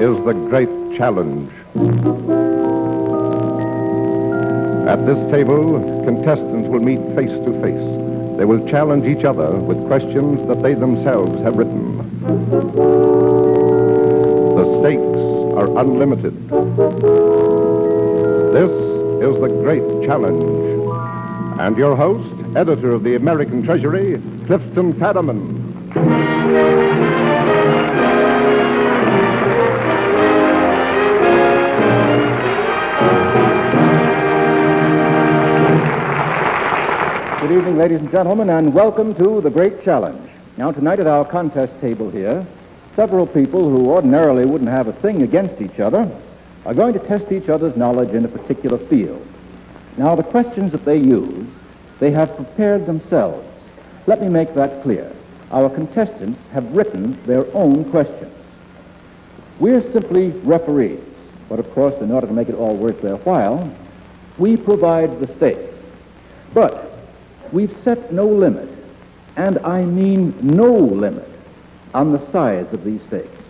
is the great challenge. At this table, contestants will meet face to face. They will challenge each other with questions that they themselves have written. The stakes are unlimited. This is the great challenge. And your host, editor of the American Treasury, Clifton Todman. Good evening, ladies and gentlemen, and welcome to The Great Challenge. Now, tonight at our contest table here, several people who ordinarily wouldn't have a thing against each other are going to test each other's knowledge in a particular field. Now, the questions that they use, they have prepared themselves. Let me make that clear. Our contestants have written their own questions. We're simply referees, but of course, in order to make it all worth their while, we provide the stakes. But we've set no limit, and I mean no limit, on the size of these stakes.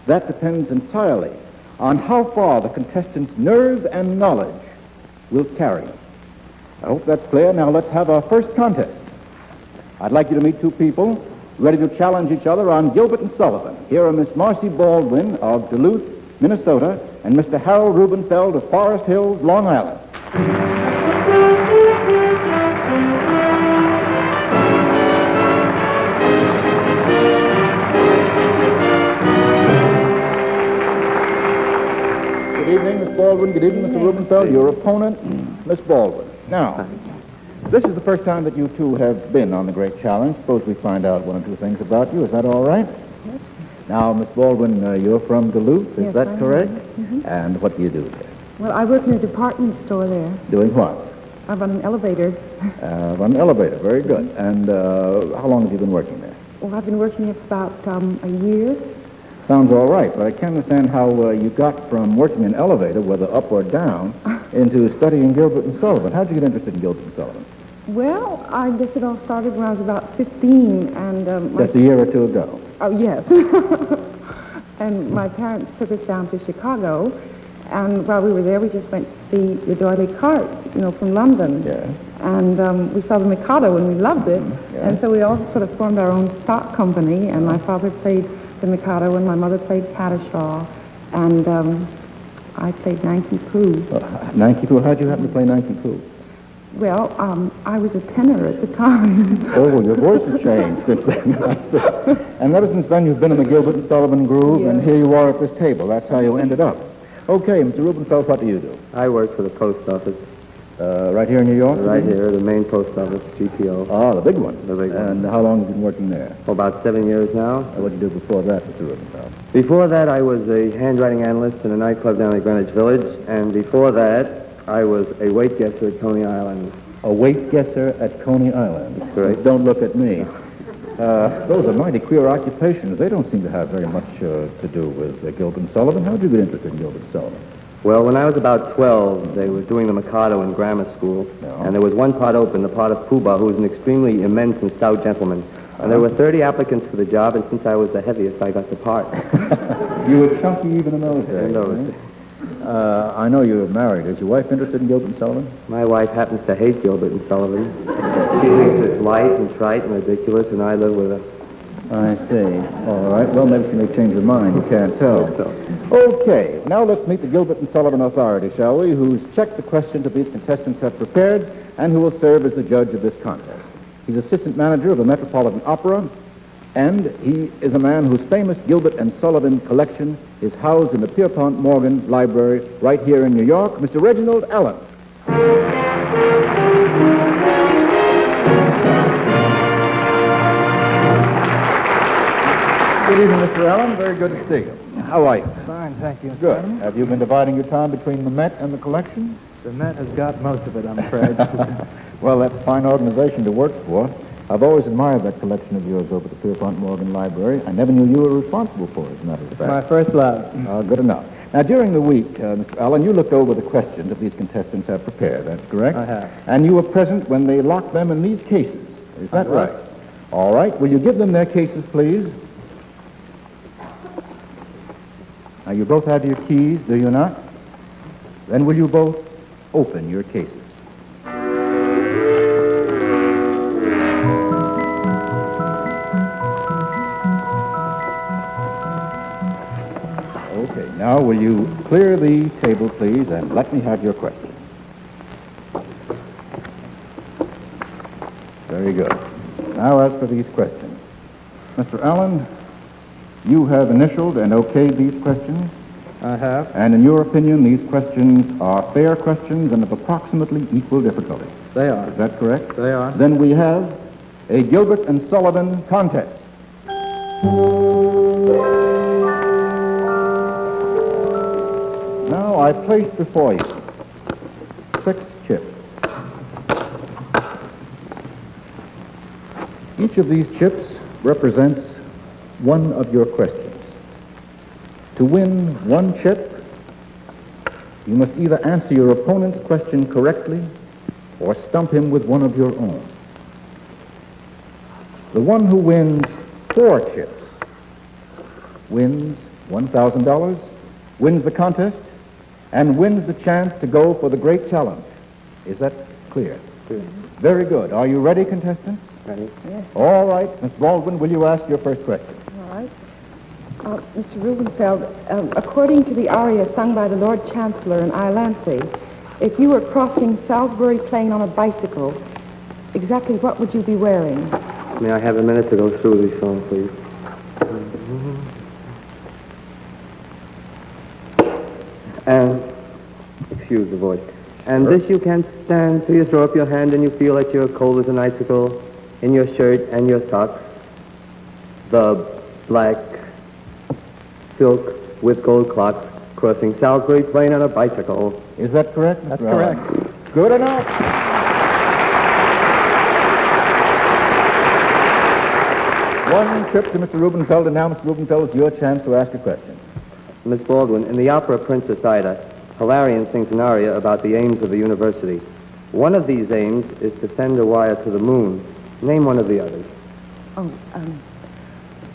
That depends entirely on how far the contestants' nerve and knowledge will carry. I hope that's clear. Now let's have our first contest. I'd like you to meet two people ready to challenge each other on Gilbert and Sullivan. Here are Miss Marcy Baldwin of Duluth, Minnesota, and Mr. Harold Rubenfeld of Forest Hills, Long Island. Good evening, Miss Baldwin. Good evening, Mr. Rubenfeld. Your opponent, Miss Baldwin. Now, this is the first time that you two have been on the Great Challenge. Suppose we find out one or two things about you. Is that all right? Yes. Now, Miss Baldwin, you're from Duluth. Is that correct? Mm-hmm. And what do you do there? Well, I work in a department store there. Doing what? I run an elevator. Run an elevator. Very good. And how long have you been working there? Well, I've been working there for about a year. Sounds all right, but I can't understand how you got from working in an elevator, whether up or down, into studying Gilbert and Sullivan. How did you get interested in Gilbert and Sullivan? Well, I guess it all started when I was about 15, and... Just a year or two ago? Oh, yes. And my parents took us down to Chicago, and while we were there, we just went to see the D'Oyly cart, from London. Yeah. And we saw the Mikado, and we loved it. Yeah. And so we all sort of formed our own stock company, and my father played the Mikado, and my mother played Caddishaw, and I played Nanky Poo. Nanky Poo? How did you happen to play Nanky Poo? Well, I was a tenor at the time. Oh, your voice has changed since then. And ever since then, you've been in the Gilbert and Sullivan groove, Yes. and here you are at this table. That's how you ended up. Okay, Mr. Rubenfeld, what do you do? I work for the post office. Right here in New York? Right here, the main post office, GPO. Oh, the big one. The big one. And how long have you been working there? For about 7 years now. What did you do before that, Mr. Rubenfeld? Before that, I was a handwriting analyst in a nightclub down at Greenwich Village, and before that, I was a weight guesser at Coney Island. A weight guesser at Coney Island. That's correct. Don't look at me. Those are mighty queer occupations. They don't seem to have very much to do with Gilbert and Sullivan. How did you get interested in Gilbert and Sullivan? Well, when I was about 12, they were doing the Mikado in grammar school, and there was one pot open, the pot of Pooh-Bah, who was an extremely immense and stout gentleman. And there were 30 applicants for the job, and since I was the heaviest, I got the part. You were chunky even in those days. In those days. I know you were married. Is your wife interested in Gilbert and Sullivan? My wife happens to hate Gilbert and Sullivan. She thinks it's light and trite and ridiculous, and I live with her. I see. All right. Well, maybe she may change her mind. You can't tell. Okay. Now let's meet the Gilbert and Sullivan Authority, shall we, who's checked the questions that these contestants have prepared and who will serve as the judge of this contest. He's assistant manager of the Metropolitan Opera, and he is a man whose famous Gilbert and Sullivan collection is housed in the Pierpont Morgan Library right here in New York. Mr. Reginald Allen. Good evening, Mr. Allen. Very good to see you. How are you? Fine, thank you. Good. Have you been dividing your time between the Met and the collection? The Met has got most of it, I'm afraid. Well, that's a fine organization to work for. I've always admired that collection of yours over at the Pierpont Morgan Library. I never knew you were responsible for it, as a matter of fact. My first love. Good enough. Now, during the week, Mr. Allen, you looked over the questions that these contestants have prepared. That's correct? I have. And you were present when they locked them in these cases. Is that right? All right. Will you give them their cases, please? Now, you both have your keys, do you not? Then will you both open your cases? Okay, now will you clear the table, please, and let me have your questions. Very good. Now, as for these questions, Mr. Allen, you have initialed and okayed these questions, I have. and in your opinion, these questions are fair questions and of approximately equal difficulty. They are. Is that correct? They are. Then we have a Gilbert and Sullivan contest. Now, I place before you 6 chips. Each of these chips represents one of your questions. To win one chip, you must either answer your opponent's question correctly or stump him with one of your own. The one who wins 4 chips wins $1,000, wins the contest, and wins the chance to go for the great challenge. Is that clear? Clear. Very good. Are you ready, contestants? Ready? Yes. All right. Miss Baldwin, will you ask your first question? All right. Mr. Rubenfeld, according to the aria sung by the Lord Chancellor in Iolanthe, if you were crossing Salisbury Plain on a bicycle, exactly what would you be wearing? May I have a minute to go through these songs, please? And, excuse the voice. And this you can stand till you throw up your hand and you feel that you're cold as an icicle in your shirt and your socks. The black silk with gold clocks crossing Salisbury Plain on a bicycle. Is that correct, Mr. That's Allen? correct. Good enough. One trip to Mr. Rubenfeld, and now, Mr. Rubenfeld, it's your chance to ask a question. Miss Baldwin, in the opera Princess Ida, Hilarion sings an aria about the aims of the university. One of these aims is to send a wire to the moon. Name one of the others.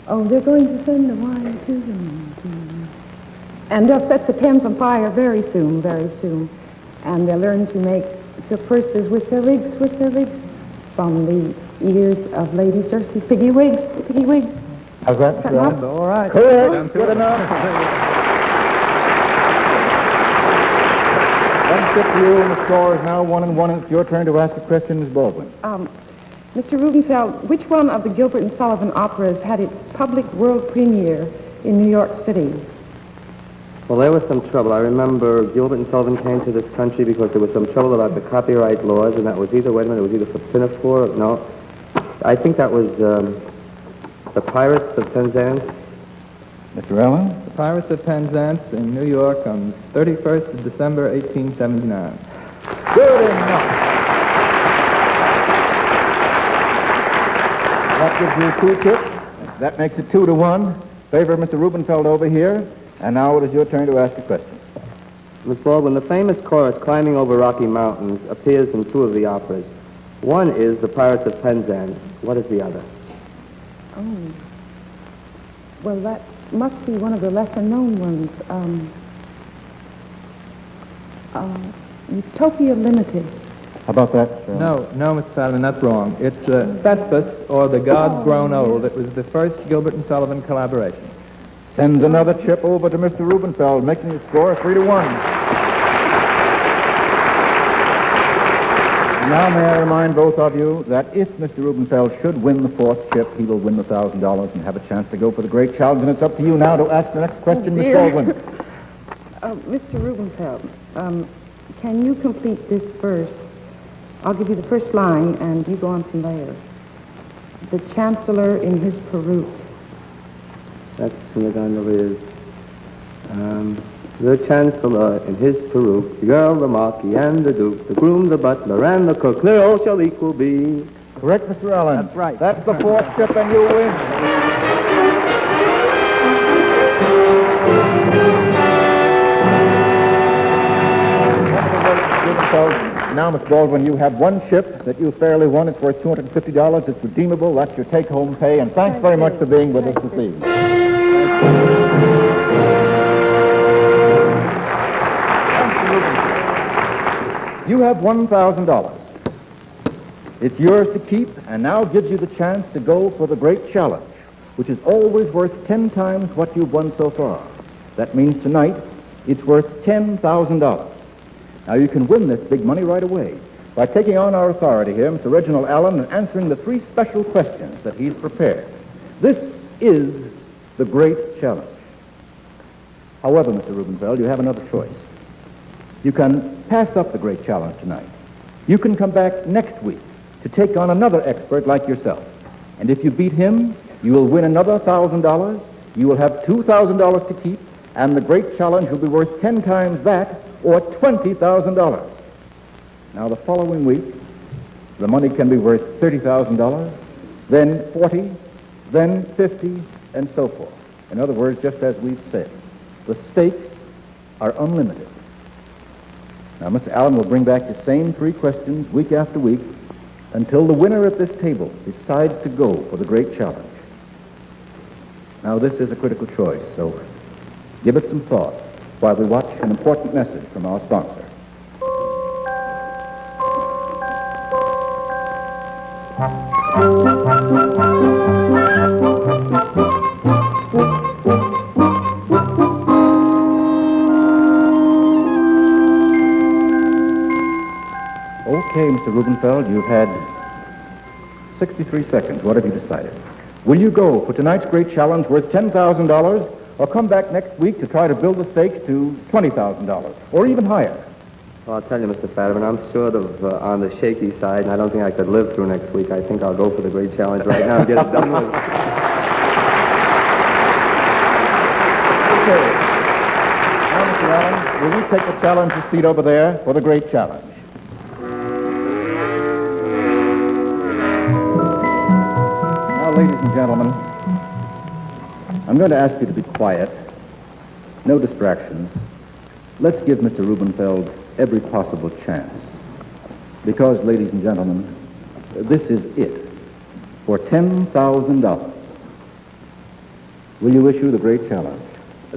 They're going to send the wire to the moon. And they'll set the Thames on fire very soon, very soon. And they'll learn to make the purses with their wigs, from the ears of Lady Circe's piggy wigs. How's that, Mr. Allen? All right. Correct. Good enough. One trip to you, and the score is now 1-1, and it's your turn to ask a question, Ms. Baldwin. Mr. Rubenfeld, which one of the Gilbert and Sullivan operas had its public world premiere in New York City? Well, there was some trouble. I remember Gilbert and Sullivan came to this country because there was some trouble about the copyright laws, and that was either, wait a minute, it was either for Pinafore, no. I think that was the Pirates of Penzance. Mr. Allen? The Pirates of Penzance in New York on 31st of December, 1879. Good enough. That gives you 2 chips. That makes it 2-1. Favor of Mr. Rubenfeld over here. And now it is your turn to ask a question. Miss Baldwin, the famous chorus, Climbing Over Rocky Mountains, appears in 2 of the operas. One is the Pirates of Penzance. What is the other? Oh. Well, that must be one of the lesser-known ones. Utopia Limited. How about that? No, Mr. Todman, that's wrong. It's Thespis, or The Gods Grown Old. It was the first Gilbert and Sullivan collaboration. Sends another chip over to Mr. Rubenfeld, making the score 3-1. Now may I remind both of you that if Mr. Rubenfeld should win the 4th chip, he will win the $1,000 and have a chance to go for the great challenge. And it's up to you now to ask the next question, Miss Baldwin. Mr. Rubenfeld, can you complete this verse? I'll give you the first line, and you go on from there. The Chancellor in his peruke. That's the gondola is. The Chancellor in his peruke, the Earl, the Marquis, and the Duke, the groom, the butler, and the cook, they all shall equal be. Correct, Mr. Allen? That's right. That's the 4th chip, and you win. Now, Miss Baldwin, you have 1 chip that you fairly won. It's worth $250. It's redeemable. That's your take-home pay. And thanks very much for being with us this evening. You have $1,000. It's yours to keep, and now gives you the chance to go for the great challenge, which is always worth 10 times what you've won so far. That means tonight it's worth $10,000. Now you can win this big money right away by taking on our authority here, Mr. Reginald Allen, and answering the 3 special questions that he's prepared. This is the great challenge. However, Mr. Rubenfeld, you have another choice. You can pass up the great challenge tonight. You can come back next week to take on another expert like yourself. And if you beat him, you will win another $1,000. You will have $2,000 to keep, and the great challenge will be worth 10 times that, or $20,000. Now, the following week, the money can be worth $30,000, then $40,000, then $50,000, and so forth. In other words, just as we've said, the stakes are unlimited. Now, Mr. Allen will bring back the same 3 questions week after week until the winner at this table decides to go for the great challenge. Now, this is a critical choice, so give it some thought while we watch an important message from our sponsor. Okay, Mr. Rubenfeld, you've had 63 seconds. What have you decided? Will you go for tonight's great challenge worth $10,000, or come back next week to try to build the stakes to $20,000, or even higher? Well, I'll tell you, Mr. Fadiman, I'm sort of on the shaky side, and I don't think I could live through next week. I think I'll go for the great challenge right now and get it done with. Okay. Now, Mr. Allen, will you take the challenger's seat over there for the great challenge? Now, ladies and gentlemen, I'm going to ask you to be quiet. No distractions. Let's give Mr. Rubenfeld every possible chance. Because, ladies and gentlemen, this is it for $10,000. Will you issue the great challenge?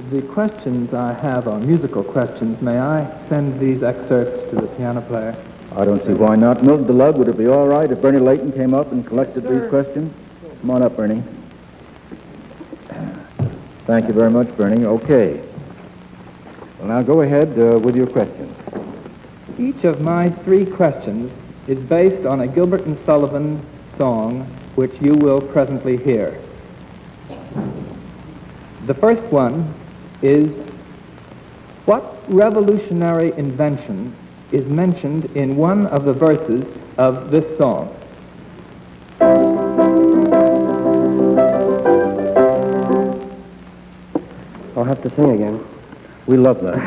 The questions I have are musical questions. May I send these excerpts to the piano player? I don't see why not. Milton DeLug, would it be all right if Bernie Layton came up and collected these questions? Come on up, Bernie. Thank you very much, Bernie. Okay. Well, now go ahead with your questions. Each of my 3 questions is based on a Gilbert and Sullivan song, which you will presently hear. The first one is, what revolutionary invention is mentioned in one of the verses of this song? I'll have to sing again. We love that.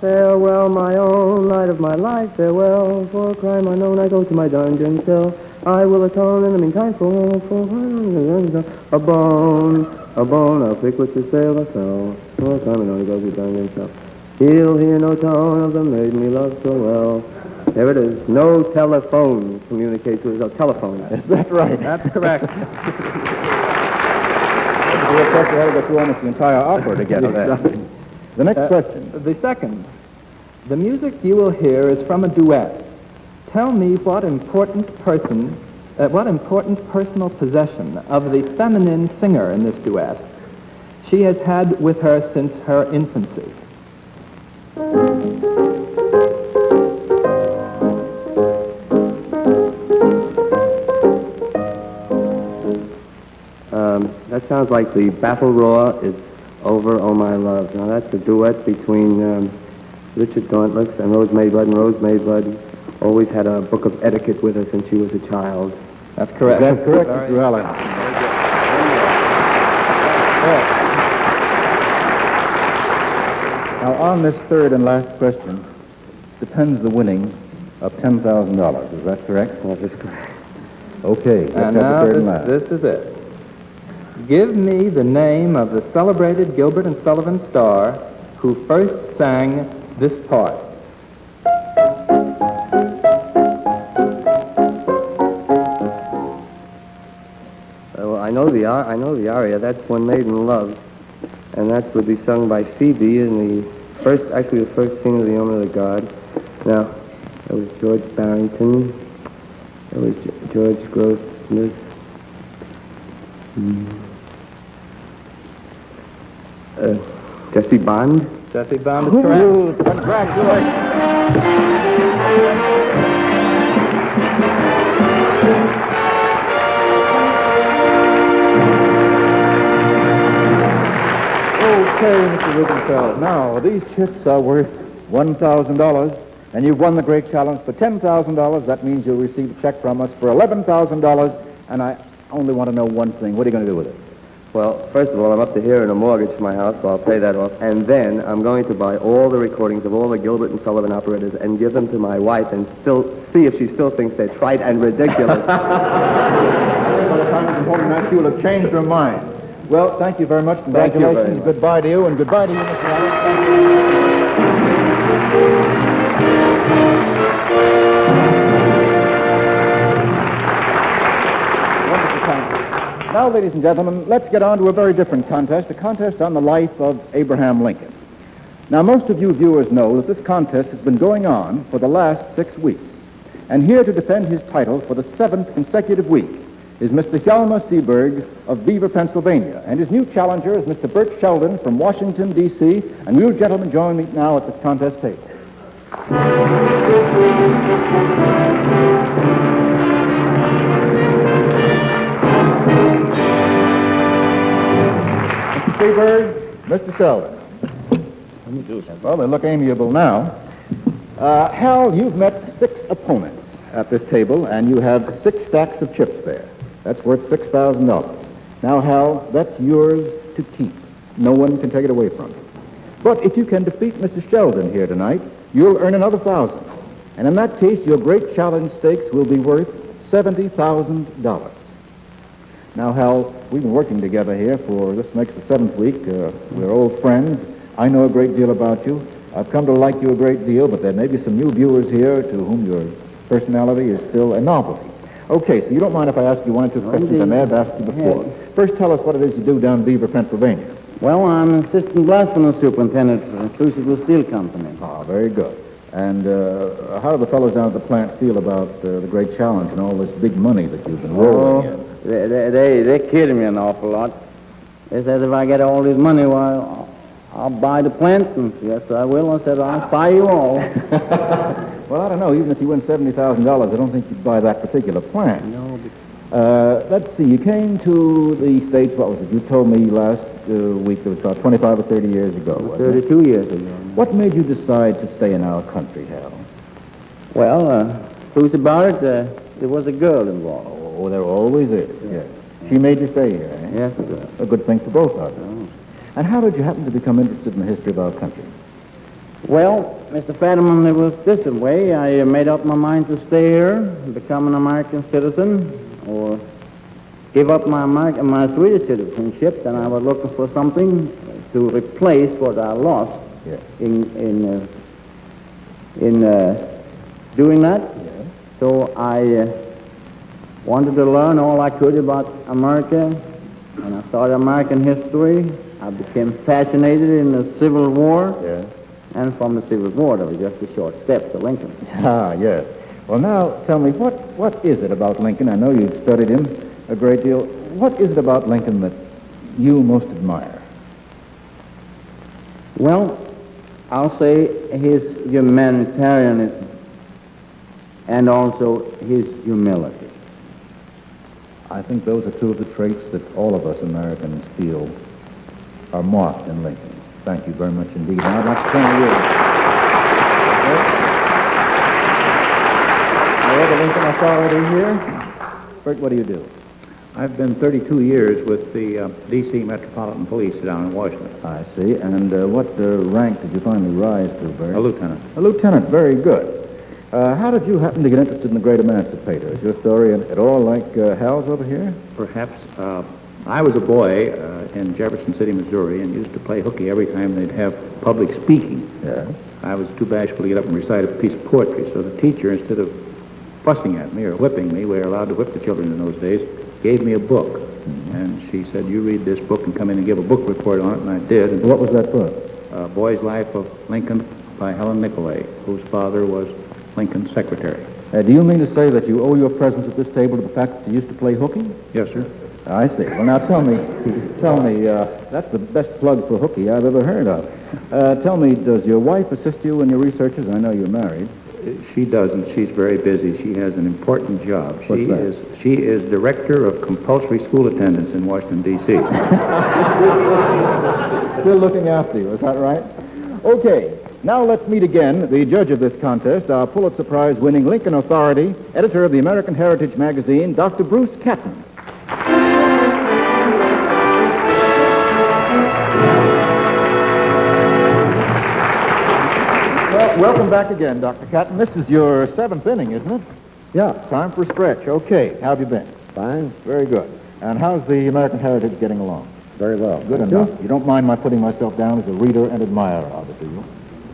Farewell, my own light of my life, farewell. For a crime unknown, I go to my dungeon cell. I will atone in the meantime for a bone, I'll pick with the sail or so. For a crime unknown, I go to dungeon cell. He'll hear no tone of the maiden he loves so well. There it is. No telephone communicates with a telephone. Is that right? That's correct. Of course, you had to go through almost the entire opera to get to that. The next question. The second. The music you will hear is from a duet. Tell me what important personal possession of the feminine singer in this duet she has had with her since her infancy. That sounds like the battle roar is over, oh my love. Now that's a duet between Richard Dauntless and Rose Mayblood, and Rose Mayblood always had a book of etiquette with her since she was a child. That's correct. That's correct, Mr. Allen. Now, on this third and last question depends the winning of $10,000. Is that correct? That is correct. Okay, let's have And the now third and last. this is it. Give me the name of the celebrated Gilbert and Sullivan star who first sang this part. Well, I know the aria. That's When Maiden Loves, and that would be sung by Phoebe in the first scene of The Omen of the God. Now, There was George Barrington. There was George Grossmith. Jesse Bond. Jesse Bond is correct. Ooh, congratulations. Okay, Mr. Rubenfeld. Now, these chips are worth $1,000, and you've won the great challenge for $10,000. That means you'll receive a check from us for $11,000, and I only want to know one thing. What are you going to do with it? Well, first of all, I'm up to here in a mortgage for my house, so I'll pay that off. And then I'm going to buy all the recordings of all the Gilbert and Sullivan operettas and give them to my wife and still see if she still thinks they're trite and ridiculous. By the time you're holding that, you will have changed your mind. Well, thank you very much. Thank you very Congratulations. much. Goodbye to you, and goodbye to you, Mr. Allen. Thank you. Wonderful contest. Now, ladies and gentlemen, let's get on to a very different contest, a contest on the life of Abraham Lincoln. Now, most of you viewers know that this contest has been going on for the last 6 weeks. And here to defend his title for the 7th consecutive week is Mr. Hjalmar Seaberg of Beaver, Pennsylvania. And his new challenger is Mr. Bert Sheldon from Washington, D.C. And you gentlemen join me now at this contest table. Mr. Seaberg, Mr. Sheldon. Well, they look amiable now. Hal, you've met 6 opponents at this table, and you have 6 stacks of chips there. That's worth $6,000. Now, Hal, that's yours to keep. No one can take it away from you. But if you can defeat Mr. Sheldon here tonight, you'll earn another $1,000. And in that case, your great challenge stakes will be worth $70,000. Now, Hal, we've been working together here for, this makes the 7th week. We're old friends. I know a great deal about you. I've come to like you a great deal, but there may be some new viewers here to whom your personality is still a novelty. Okay, so you don't mind if I ask you one or two questions I may have asked you before. First, tell us what it is you do down in Beaver, Pennsylvania. Well, I'm assistant blast furnace superintendent for the Crucible Steel Company. Ah, very good. And how do the fellows down at the plant feel about the great challenge and all this big money that you've been rolling in? They kid me an awful lot. They said if I get all this money, well, I'll buy the plant. And yes, I will. I said, I'll buy you all. Well, I don't know. Even if you win $70,000, I don't think you'd buy that particular plant. No, Let's see. You came to the States, what was it? You told me last week it was about 25 or 30 years ago. wasn't it? 32 years ago. What made you decide to stay in our country, Hal? Well, truth about it, there was a girl involved. Oh, there always is. Yes. She made you stay here, eh? Yes, sir. A good thing for both of us. And how did you happen to become interested in the history of our country? Well, Mr. Fetterman, it was this way. I made up my mind to stay here, become an American citizen, or give up my Swedish citizenship, and I was looking for something to replace what I lost Yes. in doing that. Yes. So I wanted to learn all I could about America, and I started American history. I became fascinated in the Civil War. Yes. And from the Civil War, there was just a short step to Lincoln. Ah, yes. Well, now, tell me, what is it about Lincoln? I know you've studied him a great deal. What is it about Lincoln that you most admire? Well, I'll say his humanitarianism and also his humility. I think those are two of the traits that all of us Americans feel are marked in Lincoln. Thank you very much indeed. Now, I'd like to turn to you. Bert? Lincoln authority here. Bert, what do you do? I've been 32 years with the D.C. Metropolitan Police down in Washington. I see. And what rank did you finally rise to, Bert? A lieutenant. A lieutenant. Very good. How did you happen to get interested in the Great Emancipator? Is your story at all like Hal's over here? Perhaps I was a boy in Jefferson City, Missouri, and used to play hooky every time they'd have public speaking. Yes. I was too bashful to get up and recite a piece of poetry, so the teacher, instead of fussing at me or whipping me, we were allowed to whip the children in those days, gave me a book. Mm-hmm. And she said, you read this book and come in and give a book report on it, and I did. And what was that book? Boy's Life of Lincoln by Helen Nicolay, whose father was Lincoln's secretary. Do you mean to say that you owe your presence at this table to the fact that you used to play hooky? Yes, sir. I see. Well, now tell me, that's the best plug for hooky I've ever heard of. Tell me, does your wife assist you in your researches? I know you're married. She doesn't. She's very busy. She has an important job. What's that? She is director of compulsory school attendance in Washington, D.C. Still looking after you, is that right? Okay, now let's meet again the judge of this contest, our Pulitzer Prize-winning Lincoln authority, editor of the American Heritage magazine, Dr. Bruce Catton. Well, welcome back again, Dr. Catton. This is your 7th inning, isn't it? Yeah, Time for a stretch. Okay, how have you been? fine. Very good. And how's the American Heritage getting along? Very well. Good enough. You don't mind my putting myself down as a reader and admirer of it, do you?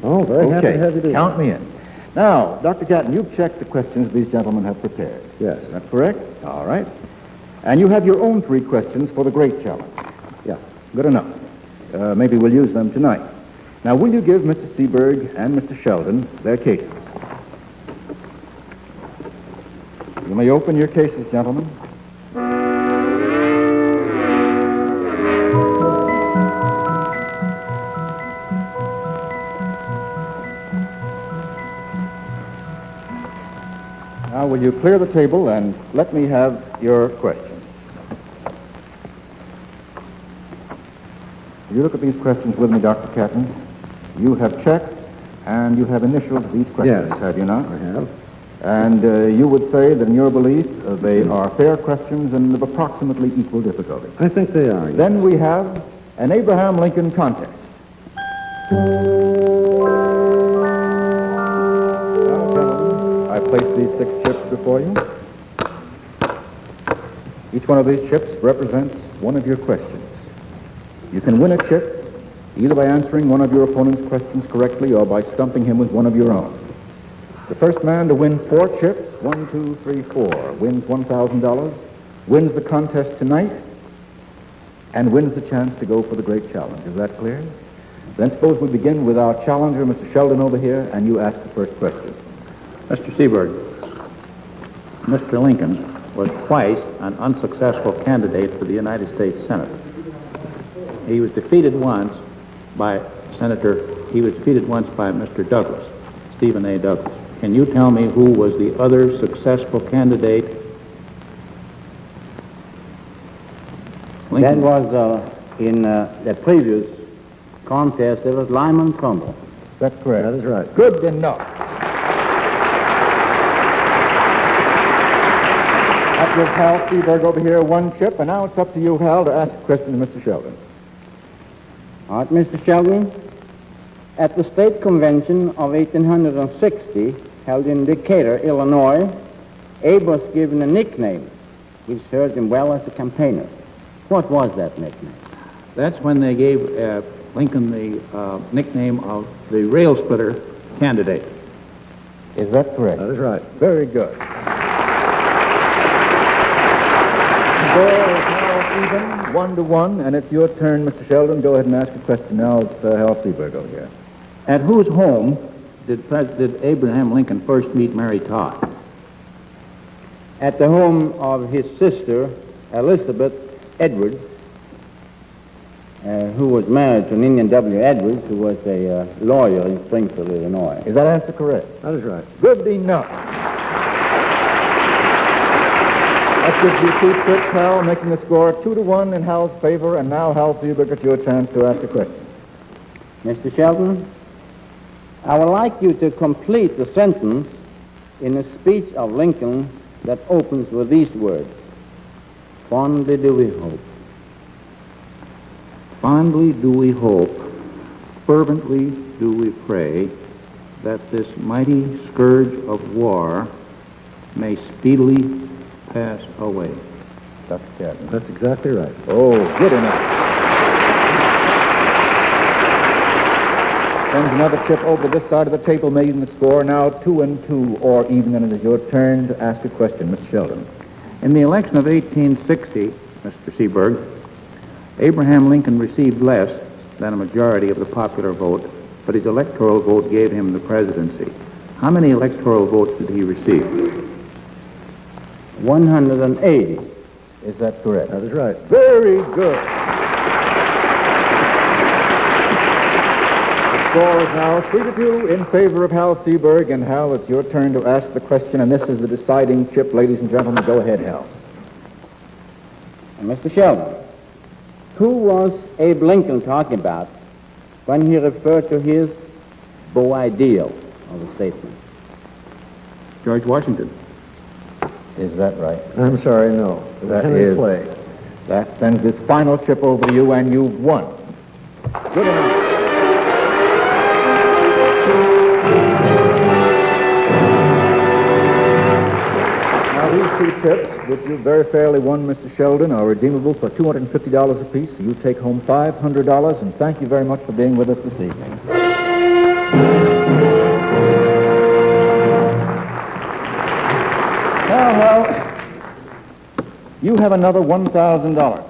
Oh, very happy to have you do. Count me in. Now, Dr. Catton, you've checked the questions these gentlemen have prepared. Yes. Is that correct? All right. And you have your own 3 questions for the great challenge. Yeah. Good enough. Maybe we'll use them tonight. Now, will you give Mr. Seaberg and Mr. Sheldon their cases? You may open your cases, gentlemen. Now, will you clear the table and let me have your questions? You look at these questions with me, Dr. Catton. You have checked and you have initialed these questions, Yes. have you not? I have. And you would say that in your belief they are fair questions and of approximately equal difficulty. I think they are. Then we have an Abraham Lincoln contest. Now, gentlemen, I place these 6 chips before you. Each one of these chips represents one of your questions. You can win a chip either by answering one of your opponent's questions correctly or by stumping him with one of your own. The first man to win 4 chips, 1, 2, 3, 4, wins $1,000, wins the contest tonight, and wins the chance to go for the great challenge. Is that clear? Then suppose we begin with our challenger, Mr. Sheldon, over here, and you ask the first question. Mr. Seaberg, Mr. Lincoln was twice an unsuccessful candidate for the United States Senate. He was defeated once by Mr. Douglas, Stephen A. Douglas. Can you tell me who was the other successful candidate? That Lincoln. was in the previous contest. It was Lyman Trumbull. That's correct. That is right. Good enough. That gives Hal Seaberg over here 1 chip, and now it's up to you, Hal, to ask a question to Mr. Sheldon. All right, Mr. Sheldon. At the state convention of 1860, held in Decatur, Illinois, Abe was given a nickname which served him well as a campaigner. What was that nickname? That's when they gave Lincoln the nickname of the rail splitter candidate. Is that correct? That is right. Very good. The score is now even, 1-1, and it's your turn, Mr. Sheldon. Go ahead and ask a question now. It's Hal Seaberg over here. At whose home did Abraham Lincoln first meet Mary Todd? At the home of his sister, Elizabeth Edwards, who was married to Ninian W. Edwards, who was a lawyer in Springfield, Illinois. Is that answer correct? That is right. Good enough. That gives you 2 trips, Hal, making the score 2-1 in Hal's favor. And now, Hal Seaberg, it's your chance to ask a question. Mr. Sheldon, I would like you to complete the sentence in a speech of Lincoln that opens with these words. Fondly do we hope. Fondly do we hope, fervently do we pray, that this mighty scourge of war may speedily pass away. Dr. Catton. That's exactly right. Oh, good enough. Sends another chip over this side of the table, making the score now 2-2, or even, and it is your turn to ask a question, Mr. Sheldon. In the election of 1860, Mr. Seaberg, Abraham Lincoln received less than a majority of the popular vote, but his electoral vote gave him the presidency. How many electoral votes did he receive? 180. Is that correct? That is right. Very good. The score is now 3-2 in favor of Hal Seaberg. And Hal, it's your turn to ask the question, and this is the deciding chip, ladies and gentlemen. Go ahead, Hal. Mr. Sheldon, who was Abe Lincoln talking about when he referred to his beau ideal of the statement? George Washington. Is that right? I'm sorry, no. That Henry is. Clay. That sends this final chip over to you, and you've won. Good enough. Now, these two chips, which you very fairly won, Mr. Sheldon, are redeemable for $250 apiece. You take home $500, and thank you very much for being with us this evening. Well, you have another $1,000.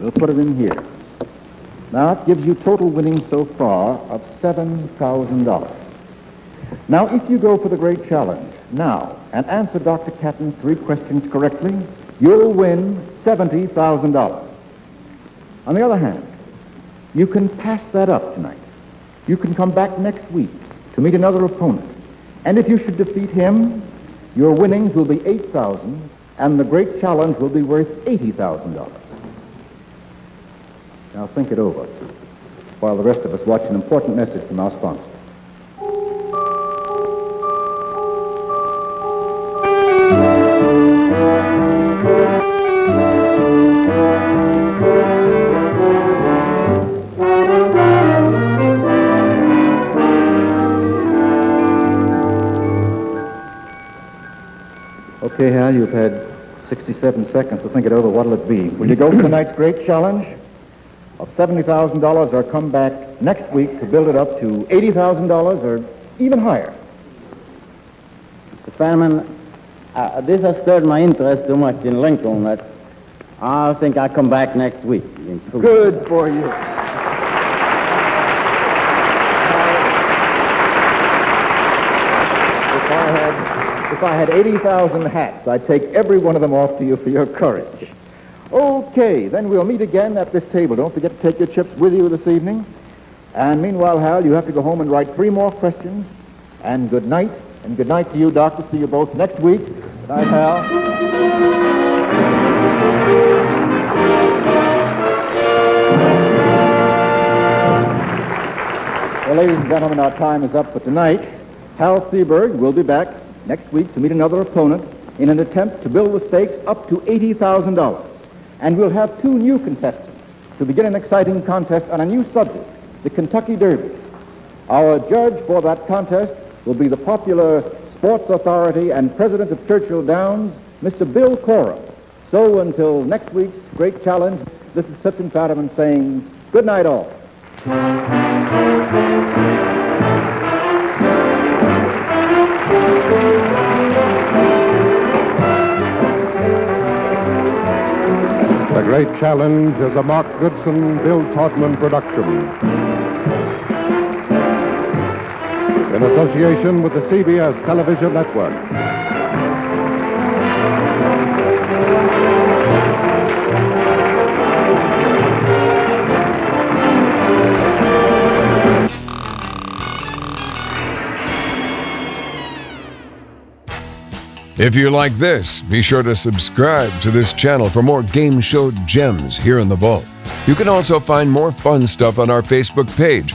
We'll put it in here. Now, it gives you total winnings so far of $7,000. Now, if you go for the great challenge now and answer Dr. Catton's 3 questions correctly, you'll win $70,000. On the other hand, you can pass that up tonight. You can come back next week to meet another opponent. And if you should defeat him, your winnings will be $8,000, and the great challenge will be worth $80,000. Now think it over, while the rest of us watch an important message from our sponsor. Okay, Hal, you've had 67 seconds to think it over. What'll it be? Will you go for tonight's great challenge of $70,000 or come back next week to build it up to $80,000 or even higher? Mr. Fenneman, this has stirred my interest so much in Lincoln that I think I'll come back next week. Good for you. If I had 80,000 hats, I'd take every one of them off to you for your courage. Okay, then we'll meet again at this table. Don't forget to take your chips with you this evening. And meanwhile, Hal, you have to go home and write 3 more questions. And good night to you, Doctor. See you both next week. Good night, Hal. Well, ladies and gentlemen, our time is up for tonight. Hal Seaberg will be back next week to meet another opponent in an attempt to build the stakes up to $80,000. And we'll have 2 new contestants to begin an exciting contest on a new subject, the Kentucky Derby. Our judge for that contest will be the popular sports authority and president of Churchill Downs, Mr. Bill Cora. So until next week's great challenge, this is Tipton Fadiman saying good night all. The Great Challenge is a Mark Goodson, Bill Todman production. In association with the CBS Television Network. If you like this, be sure to subscribe to this channel for more game show gems here in the vault. You can also find more fun stuff on our Facebook page,